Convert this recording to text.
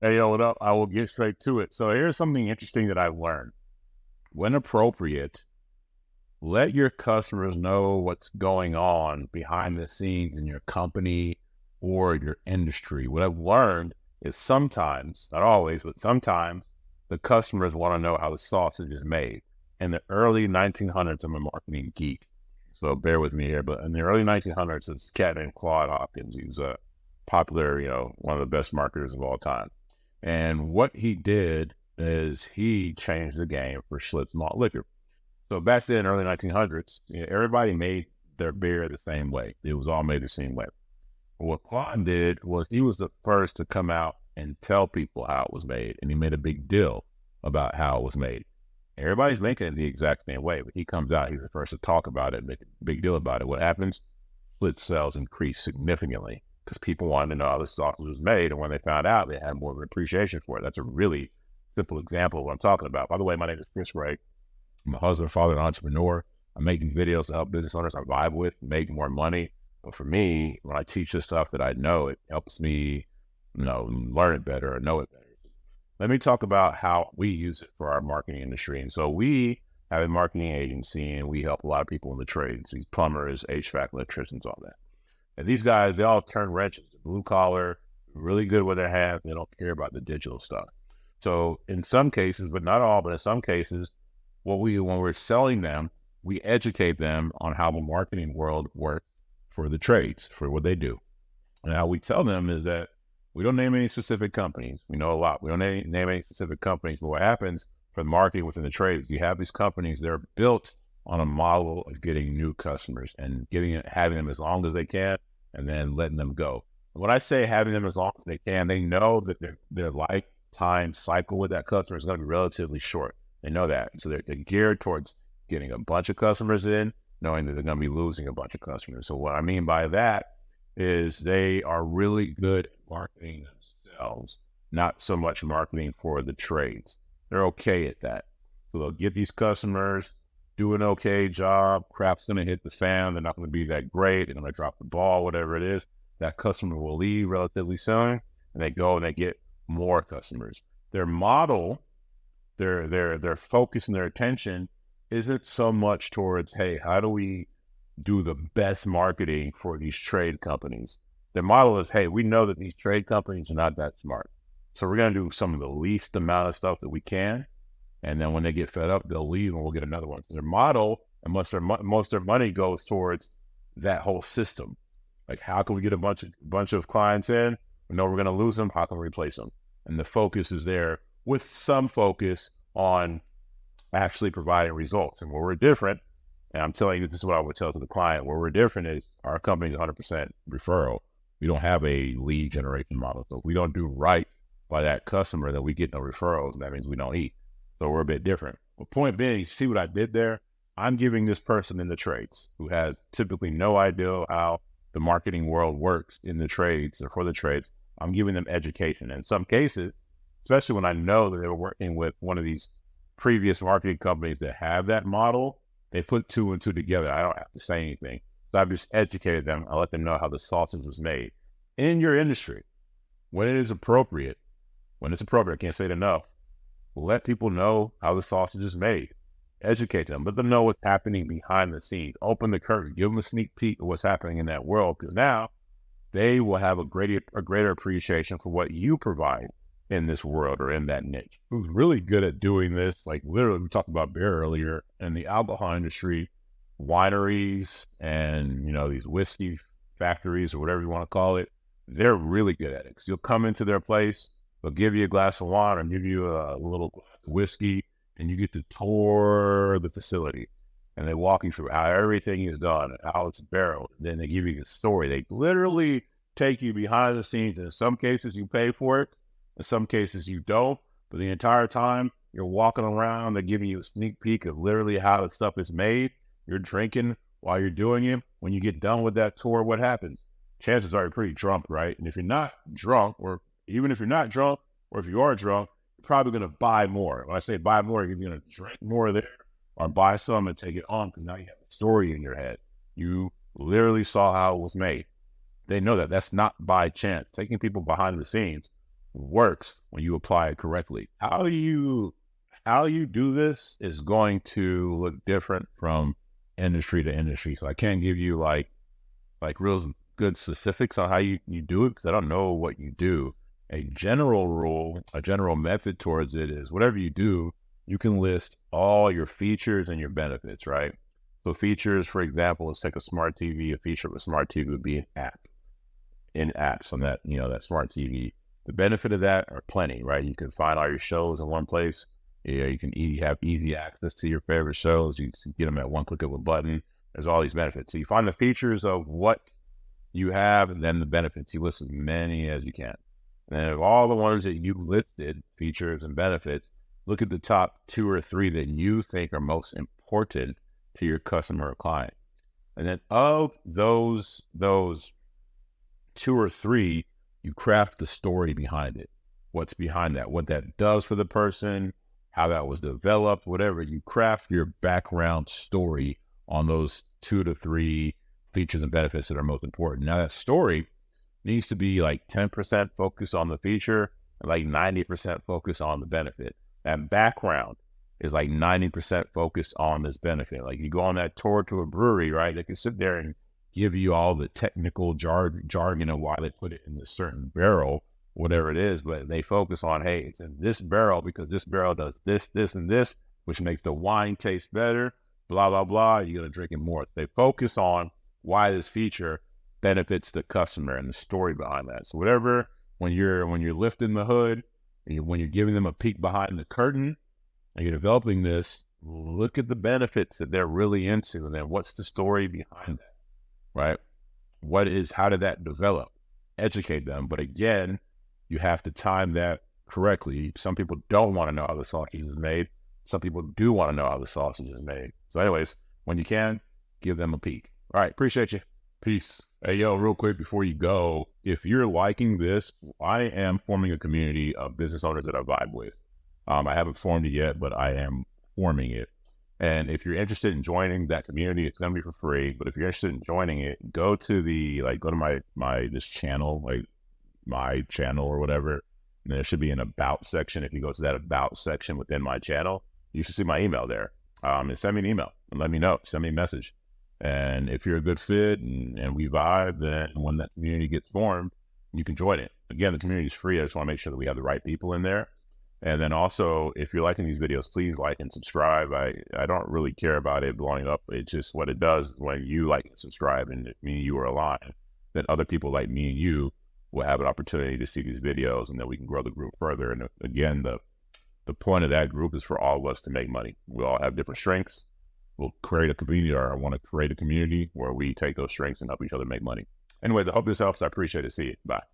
Hey, yo, what up? I will get straight to it. So here's something interesting that I've learned. When appropriate, let your customers know what's going on behind the scenes in your company or your industry. What I've learned is sometimes, not always, but sometimes the customers want to know how the sausage is made. In the early 1900s, I'm a marketing geek, so bear with me here. But in the early 1900s, this cat named Claude Hopkins. He was a popular, one of the best marketers of all time. And what he did is he changed the game for Schlitz malt liquor. So back then, early 1900s, everybody made their beer the same way. It was all made the same way. What Claude did was he was the first to come out and tell people how it was made, and he made a big deal about how it was made. Everybody's making it the exact same way, but he comes out, he's the first to talk about it, make a big deal about it. What happens? Split sales increased significantly because people wanted to know how the sausage was made, and when they found out, they had more of an appreciation for it. That's a really simple example of what I'm talking about. By the way, my name is Chris Ray. I'm a husband, father, and entrepreneur. I make these videos to help business owners I vibe with make more money. But for me, when I teach the stuff that I know, it helps me, learn it better or know it better. Let me talk about how we use it for our marketing industry. And so we have a marketing agency, and we help a lot of people in the trades, these plumbers, HVAC, electricians, all that. And these guys, they all turn wrenches. They're blue collar, really good with their hands. They don't care about the digital stuff. So in some cases, but not all, but in some cases, when we're selling them, we educate them on how the marketing world works for the trades, for what they do. And how we tell them is that we don't name any specific companies. We know a lot. We don't name any specific companies. But what happens for the marketing within the trades, you have these companies, they're built on a model of getting new customers and having them as long as they can, and then letting them go. And when I say having them as long as they can, they know that their lifetime cycle with that customer is going to be relatively short. They know that. So they're geared towards getting a bunch of customers in, knowing that they're going to be losing a bunch of customers. So what I mean by that is they are really good at marketing themselves, not so much marketing for the trades. They're okay at that. So they'll get these customers, do an okay job. Crap's going to hit the fan. They're not going to be that great. They're going to drop the ball, whatever it is. That customer will leave relatively soon, and they go and they get more customers. Their model, their focus and their attention isn't so much towards, hey, how do we do the best marketing for these trade companies? Their model is, hey, we know that these trade companies are not that smart. So we're going to do some of the least amount of stuff that we can. And then when they get fed up, they'll leave and we'll get another one. Their model, and most of their money goes towards that whole system. Like, how can we get a bunch of clients in? We know we're going to lose them. How can we replace them? And the focus is there with some focus on actually providing results. And where we're different, and I'm telling you, this is what I would tell to the client, where we're different is our company is 100% referral. We don't have a lead generation model. So if we don't do right by that customer, then we get no referrals, and that means we don't eat. So we're a bit different. But point being, you see what I did there? I'm giving this person in the trades who has typically no idea how the marketing world works in the trades or for the trades. I'm giving them education. In some cases, especially when I know that they were working with one of these previous marketing companies that have that model, they put two and two together. I don't have to say anything. So I've just educated them. I let them know how the sausage was made. In your industry, when it is appropriate, I can't say it enough, let people know how the sausage is made. Educate them. Let them know what's happening behind the scenes. Open the curtain. Give them a sneak peek of what's happening in that world, because now they will have a greater appreciation for what you provide in this world or in that niche. Who's really good at doing this? Like, literally, we talked about beer earlier, in the alcohol industry, wineries and, these whiskey factories or whatever you want to call it, they're really good at it. Because you'll come into their place, they'll give you a glass of wine or give you a little glass of whiskey, and you get to tour the facility. And they walk you through how everything is done and how it's barreled. And then they give you the story. They literally take you behind the scenes. In some cases, you pay for it. In some cases, you don't. But the entire time you're walking around, they're giving you a sneak peek of literally how the stuff is made. You're drinking while you're doing it. When you get done with that tour, what happens? Chances are you're pretty drunk, right? And if you're not drunk, or even if you're not drunk, or if you are drunk, you're probably going to buy more. When I say buy more, you're going to drink more there or buy some and take it on, because now you have a story in your head. You literally saw how it was made. They know that. That's not by chance. Taking people behind the scenes works when you apply it correctly. How you do this is going to look different from industry to industry. So I can't give you like real good specifics on how you do it because I don't know what you do. A general rule, a general method towards it is whatever you do, you can list all your features and your benefits, right? So features, for example, let's take a smart TV. A feature of a smart TV would be an app. In apps on that, that smart TV. The benefit of that are plenty, right? You can find all your shows in one place. You can have easy access to your favorite shows. You can get them at one click of a button. There's all these benefits. So you find the features of what you have and then the benefits. You list as many as you can. And of all the ones that you listed, features and benefits, look at the top 2 or 3 that you think are most important to your customer or client. And then of those 2 or 3, you craft the story behind it. What's behind that? What that does for the person, how that was developed, whatever. You craft your background story on those 2 to 3 features and benefits that are most important. Now that story needs to be like 10% focused on the feature and like 90% focused on the benefit. That background is like 90% focused on this benefit. Like you go on that tour to a brewery, right? They can sit there and give you all the technical jargon of why they put it in this certain barrel, whatever it is, but they focus on, hey, it's in this barrel because this barrel does this, this, and this, which makes the wine taste better, blah, blah, blah. You're going to drink it more. They focus on why this feature benefits the customer and the story behind that. So whatever, when you're lifting the hood, and when you're giving them a peek behind the curtain, and you're developing this, look at the benefits that they're really into, and then what's the story behind that, right? How did that develop? Educate them. But again, you have to time that correctly. Some people don't want to know how the sausage is made. Some people do want to know how the sausage is made. So anyways, when you can, give them a peek. All right. Appreciate you. Peace. Hey, yo, real quick before you go, if you're liking this, I am forming a community of business owners that I vibe with. I haven't formed it yet, but I am forming it. And if you're interested in joining that community, it's going to be for free. But if you're interested in joining it, go to this channel, like my channel or whatever. And there should be an about section. If you go to that about section within my channel, you should see my email there. And send me an email and let me know. Send me a message. And if you're a good fit and we vibe, then when that community gets formed, you can join it. Again, the community is free. I just want to make sure that we have the right people in there. And then also, if you're liking these videos, please like and subscribe. I don't really care about it blowing up. It's just what it does when you like and subscribe, and if me and you are aligned, then other people like me and you will have an opportunity to see these videos, and then we can grow the group further. And again, the point of that group is for all of us to make money. We all have different strengths. We'll create a community, or I want to create a community where we take those strengths and help each other make money. Anyways, I hope this helps. I appreciate it. See you. Bye.